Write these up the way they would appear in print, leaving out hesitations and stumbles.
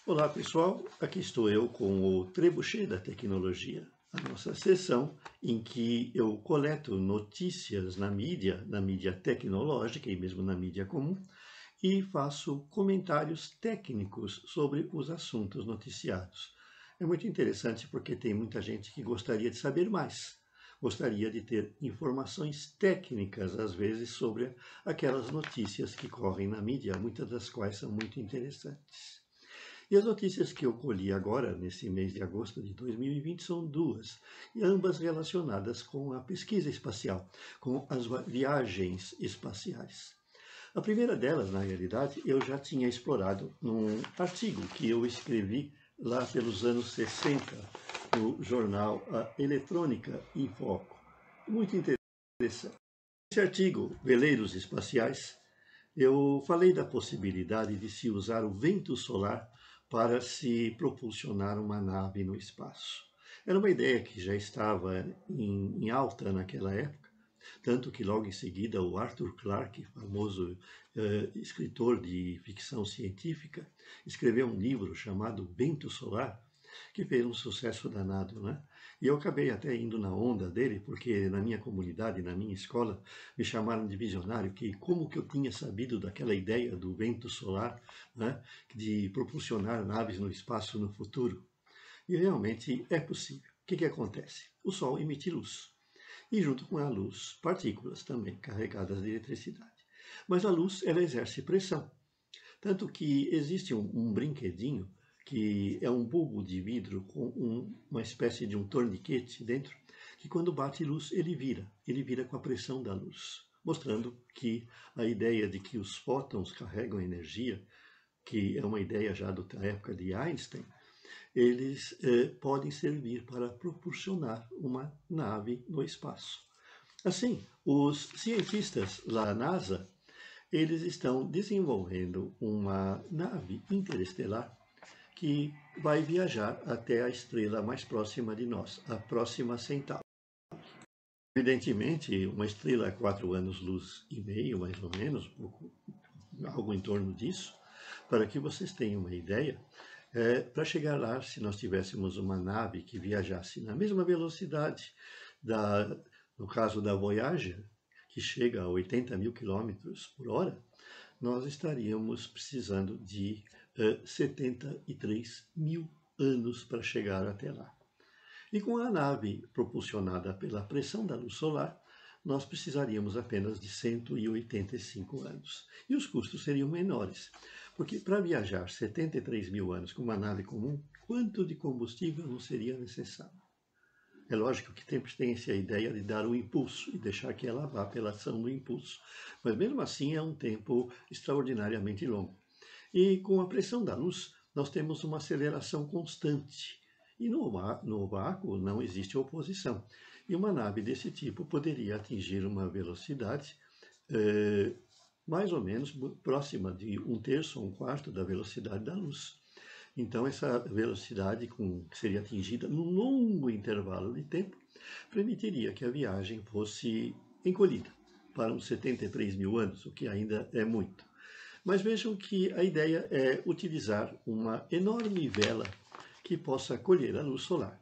Olá pessoal, aqui estou eu com o Trebuchet da Tecnologia, a nossa sessão em que eu coleto notícias na mídia tecnológica e mesmo na mídia comum, e faço comentários técnicos sobre os assuntos noticiados. É muito interessante porque tem muita gente que gostaria de saber mais, gostaria de ter informações técnicas, às vezes, sobre aquelas notícias que correm na mídia, muitas das quais são muito interessantes. E as notícias que eu colhi agora, nesse mês de agosto de 2020, são duas, e ambas relacionadas com a pesquisa espacial, com as viagens espaciais. A primeira delas, na realidade, eu já tinha explorado num artigo que eu escrevi lá pelos anos 60, no jornal A Eletrônica em Foco. Muito interessante. Nesse artigo, Veleiros Espaciais, eu falei da possibilidade de se usar o vento solar para se propulsionar uma nave no espaço. Era uma ideia que já estava em alta naquela época, tanto que logo em seguida o Arthur Clarke, famoso escritor de ficção científica, escreveu um livro chamado Vento Solar, que fez um sucesso danado, né? E eu acabei até indo na onda dele, porque na minha comunidade, na minha escola, me chamaram de visionário, que como que eu tinha sabido daquela ideia do vento solar, né, de propulsionar naves no espaço no futuro. E realmente é possível. O que acontece? O Sol emite luz. E junto com a luz, partículas também carregadas de eletricidade. Mas a luz, ela exerce pressão. Tanto que existe um brinquedinho que é um bulbo de vidro com uma espécie de um torniquete dentro, que quando bate luz ele vira com a pressão da luz, mostrando que a ideia de que os fótons carregam energia, que é uma ideia já da época de Einstein, eles podem servir para proporcionar uma nave no espaço. Assim, os cientistas lá na NASA, eles estão desenvolvendo uma nave interestelar que vai viajar até a estrela mais próxima de nós, a Próxima Centauri. Evidentemente, uma estrela é 4 anos-luz e meio, mais ou menos, algo em torno disso. Para que vocês tenham uma ideia, para chegar lá, se nós tivéssemos uma nave que viajasse na mesma velocidade, no caso da Voyager, que chega a 80 mil quilômetros por hora, nós estaríamos precisando de 73 mil anos para chegar até lá. E com a nave propulsionada pela pressão da luz solar, nós precisaríamos apenas de 185 anos. E os custos seriam menores, porque para viajar 73 mil anos com uma nave comum, quanto de combustível não seria necessário? É lógico que sempre tem-se a ideia de dar um impulso e deixar que ela vá pela ação do impulso, mas mesmo assim é um tempo extraordinariamente longo. E com a pressão da luz, nós temos uma aceleração constante. E no vácuo não existe oposição. E uma nave desse tipo poderia atingir uma velocidade mais ou menos próxima de 1/3 ou 1/4 da velocidade da luz. Então, essa velocidade que seria atingida num longo intervalo de tempo permitiria que a viagem fosse encolhida para uns 73 mil anos, o que ainda é muito. Mas vejam que a ideia é utilizar uma enorme vela que possa colher a luz solar.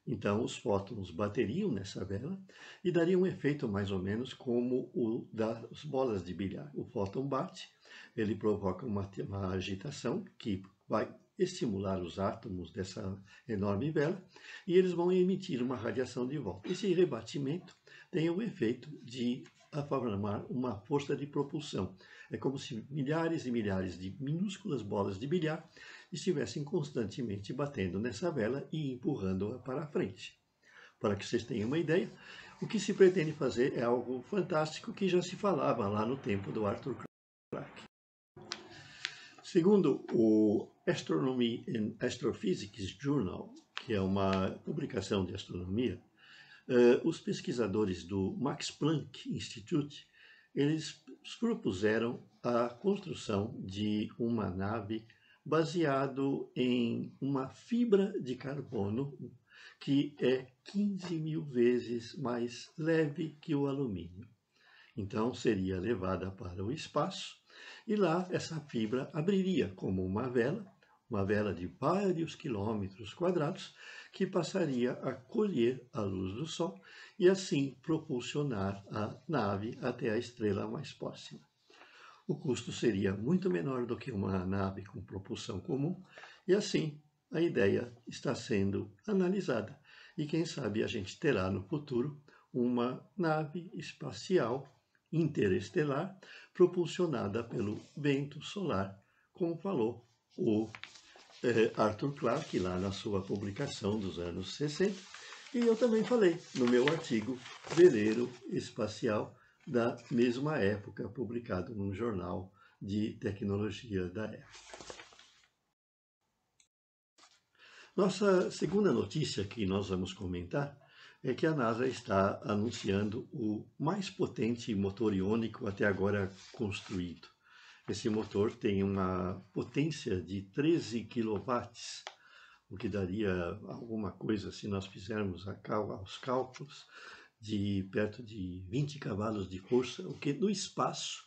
Então, os fótons bateriam nessa vela e daria um efeito mais ou menos como o das bolas de bilhar. O fóton bate, ele provoca uma agitação que vai estimular os átomos dessa enorme vela e eles vão emitir uma radiação de volta. Esse rebatimento tem o efeito de formar uma força de propulsão. É como se milhares e milhares de minúsculas bolas de bilhar estivessem constantemente batendo nessa vela e empurrando-a para a frente. Para que vocês tenham uma ideia, o que se pretende fazer é algo fantástico que já se falava lá no tempo do Arthur Clarke. Segundo o Astronomy and Astrophysics Journal, que é uma publicação de astronomia, os pesquisadores do Max Planck Institute, eles propuseram a construção de uma nave baseado em uma fibra de carbono que é 15 mil vezes mais leve que o alumínio. Então, seria levada para o espaço e lá essa fibra abriria como uma vela, uma vela de vários quilômetros quadrados que passaria a colher a luz do Sol e assim propulsionar a nave até a estrela mais próxima. O custo seria muito menor do que uma nave com propulsão comum e assim a ideia está sendo analisada e quem sabe a gente terá no futuro uma nave espacial interestelar propulsionada pelo vento solar, como falou o Arthur Clarke lá na sua publicação dos anos 60. E eu também falei no meu artigo Veleiro Espacial da mesma época, publicado num jornal de tecnologia da época. Nossa segunda notícia que nós vamos comentar é que a NASA está anunciando o mais potente motor iônico até agora construído. Esse motor tem uma potência de 13 kW, o que daria alguma coisa, se nós fizermos os cálculos, de perto de 20 cavalos de força, o que no espaço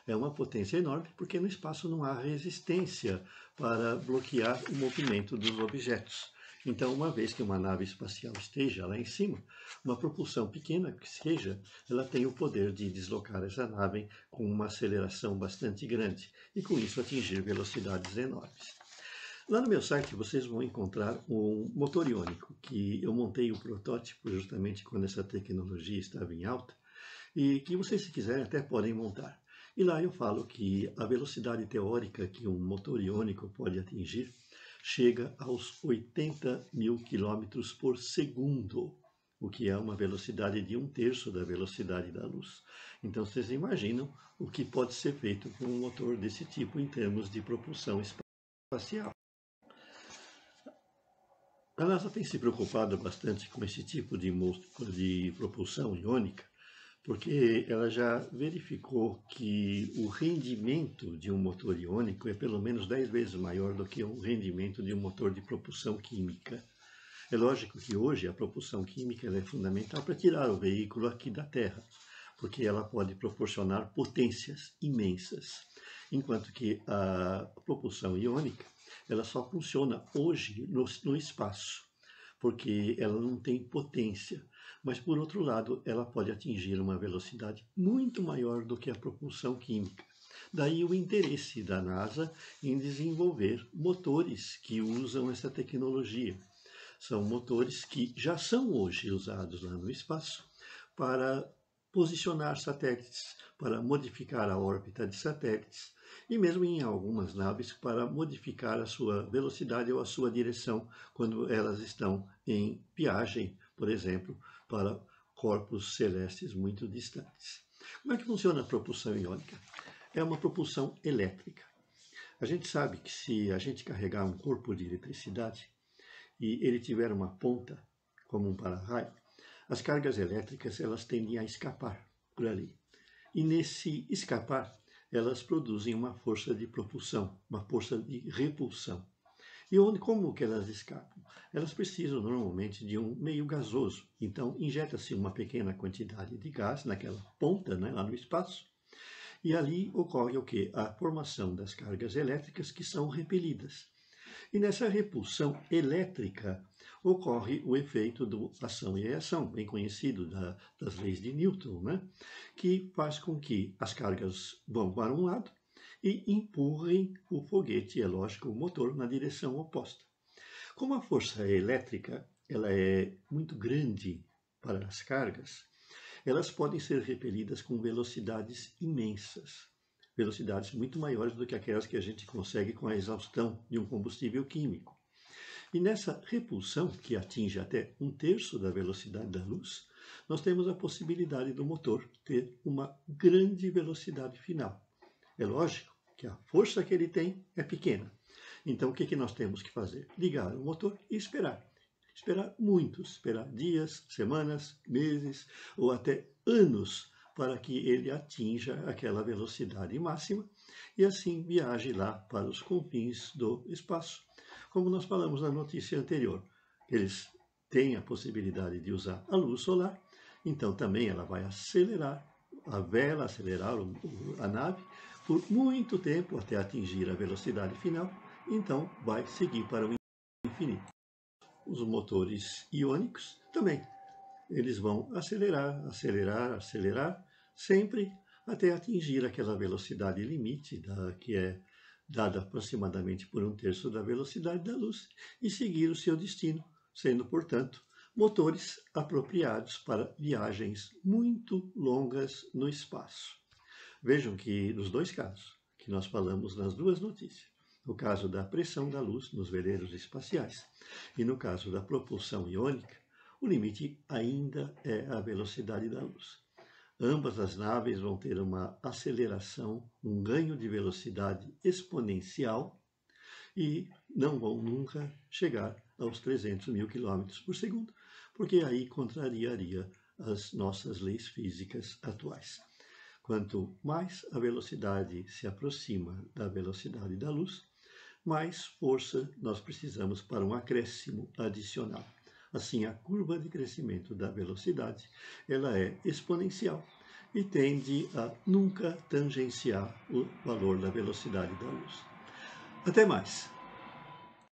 é uma potência enorme, porque no espaço não há resistência para bloquear o movimento dos objetos. Então, uma vez que uma nave espacial esteja lá em cima, uma propulsão pequena que seja, ela tem o poder de deslocar essa nave com uma aceleração bastante grande e com isso atingir velocidades enormes. Lá no meu site vocês vão encontrar um motor iônico, que eu montei o protótipo justamente quando essa tecnologia estava em alta, e que vocês, se quiserem, até podem montar. E lá eu falo que a velocidade teórica que um motor iônico pode atingir chega aos 80.000 km por segundo, o que é uma velocidade de 1/3 da velocidade da luz. Então vocês imaginam o que pode ser feito com um motor desse tipo em termos de propulsão espacial. A NASA tem se preocupado bastante com esse tipo de propulsão iônica, porque ela já verificou que o rendimento de um motor iônico é pelo menos 10 vezes maior do que o rendimento de um motor de propulsão química. É lógico que hoje a propulsão química é fundamental para tirar o veículo aqui da Terra, porque ela pode proporcionar potências imensas, enquanto que a propulsão iônica ela só funciona hoje no espaço, porque ela não tem potência. Mas, por outro lado, ela pode atingir uma velocidade muito maior do que a propulsão química. Daí o interesse da NASA em desenvolver motores que usam essa tecnologia. São motores que já são hoje usados lá no espaço para posicionar satélites, para modificar a órbita de satélites e mesmo em algumas naves para modificar a sua velocidade ou a sua direção quando elas estão em viagem, por exemplo, para corpos celestes muito distantes. Como é que funciona a propulsão iônica? É uma propulsão elétrica. A gente sabe que se a gente carregar um corpo de eletricidade e ele tiver uma ponta, como um para-raio, as cargas elétricas elas tendem a escapar por ali. E nesse escapar, elas produzem uma força de propulsão, uma força de repulsão. E como que elas escapam? Elas precisam normalmente de um meio gasoso. Então, injeta-se uma pequena quantidade de gás naquela ponta, né, lá no espaço, e ali ocorre o quê? A formação das cargas elétricas que são repelidas. E nessa repulsão elétrica ocorre o efeito do ação e reação, bem conhecido das leis de Newton, né? Que faz com que as cargas vão para um lado e empurrem o foguete, é lógico, o motor, na direção oposta. Como a força elétrica ela é muito grande para as cargas, elas podem ser repelidas com velocidades imensas. Velocidades muito maiores do que aquelas que a gente consegue com a exaustão de um combustível químico. E nessa repulsão, que atinge até 1/3 da velocidade da luz, nós temos a possibilidade do motor ter uma grande velocidade final. É lógico que a força que ele tem é pequena. Então, o que nós temos que fazer? Ligar o motor e esperar. Esperar muito, esperar dias, semanas, meses ou até anos para que ele atinja aquela velocidade máxima e assim viaje lá para os confins do espaço. Como nós falamos na notícia anterior, eles têm a possibilidade de usar a luz solar, então também ela vai acelerar a vela, acelerar a nave por muito tempo até atingir a velocidade final então vai seguir para o infinito. Os motores iônicos também, eles vão acelerar, acelerar, acelerar, sempre até atingir aquela velocidade limite, que é dada aproximadamente por 1/3 da velocidade da luz, e seguir o seu destino, sendo, portanto, motores apropriados para viagens muito longas no espaço. Vejam que, nos dois casos que nós falamos nas duas notícias, no caso da pressão da luz nos veleiros espaciais e no caso da propulsão iônica, o limite ainda é a velocidade da luz. Ambas as naves vão ter uma aceleração, um ganho de velocidade exponencial e não vão nunca chegar aos 300 mil quilômetros por segundo, porque aí contrariaria as nossas leis físicas atuais. Quanto mais a velocidade se aproxima da velocidade da luz, mais força nós precisamos para um acréscimo adicional. Assim, a curva de crescimento da velocidade ela é exponencial e tende a nunca tangenciar o valor da velocidade da luz. Até mais!